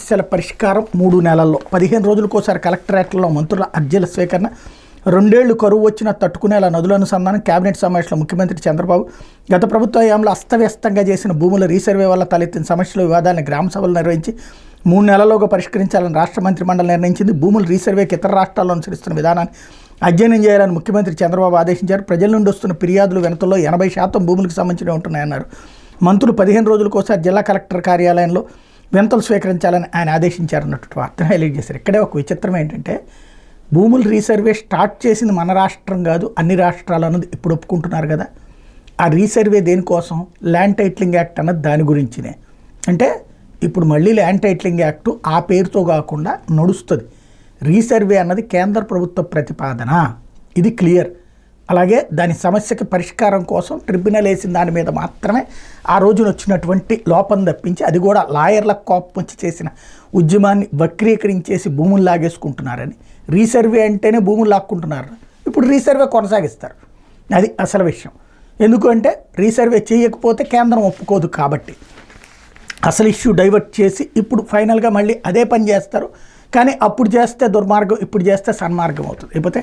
సమస్యల పరిష్కారం 3 నెలల్లో 15 రోజులకోసారి కలెక్టరేట్లలో మంత్రుల అర్జీల స్వీకరణ 2 ఏళ్లు కరువు వచ్చినా తట్టుకునేలా నదుల అనుసంధానం కేబినెట్ సమావేశంలో ముఖ్యమంత్రి చంద్రబాబు గత ప్రభుత్వ హయాంలో అస్తవ్యస్తంగా చేసిన భూముల రీసర్వే వల్ల తలెత్తిన సమస్యల వివాదాలను గ్రామ సభలు నిర్వహించి 3 నెలల్లోగా పరిష్కరించాలని రాష్ట్ర మంత్రిమండలి నిర్ణయించింది. భూముల రీసర్వేకి ఇతర రాష్ట్రాల్లో అనుసరిస్తున్న విధానాన్ని అధ్యయనం చేయాలని ముఖ్యమంత్రి చంద్రబాబు ఆదేశించారు. ప్రజల నుండి వస్తున్న ఫిర్యాదులు వినతుల్లో 80% భూములకు సంబంధించినవి ఉంటున్నాయన్నారు. మంత్రులు 15 రోజులకోసారి జిల్లా కలెక్టర్ కార్యాలయంలో వినతులు స్వీకరించాలని ఆయన ఆదేశించారన్నట్టు వార్తను హైలైట్ చేశారు. ఇక్కడే ఒక విచిత్రం ఏంటంటే భూముల రీసర్వే స్టార్ట్ చేసింది మన రాష్ట్రం కాదు, అన్ని రాష్ట్రాలు అన్నది ఇప్పుడు ఒప్పుకుంటున్నారు కదా. ఆ రీసర్వే దేనికోసం? ల్యాండ్ టైటిలింగ్ యాక్ట్ అన్నది దాని గురించినే. అంటే ఇప్పుడు మళ్ళీ ల్యాండ్ టైటిలింగ్ యాక్టు ఆ పేరుతో కాకుండా నడుస్తుంది. రీసర్వే అన్నది కేంద్ర ప్రభుత్వ ప్రతిపాదన, ఇది క్లియర్. అలాగే దాని సమస్యకి పరిష్కారం కోసం ట్రిబ్యునల్ వేసిన దాని మీద మాత్రమే ఆ రోజున వచ్చినటువంటి లోపం తప్పించి, అది కూడా లాయర్ల కోపం వచ్చి చేసిన ఉద్యమాన్ని వక్రీకరించేసి భూములు లాగేసుకుంటున్నారని. రీసర్వే అంటేనే భూములు లాక్కుంటున్నారు, ఇప్పుడు రీసర్వే కొనసాగిస్తారు. అది అసలు విషయం. ఎందుకంటే రీసర్వే చేయకపోతే కేంద్రం ఒప్పుకోదు కాబట్టి అసలు ఇష్యూ డైవర్ట్ చేసి ఇప్పుడు ఫైనల్గా మళ్ళీ అదే పని చేస్తారు. కానీ అప్పుడు చేస్తే దుర్మార్గం, ఇప్పుడు చేస్తే సన్మార్గం అవుతుంది. లేకపోతే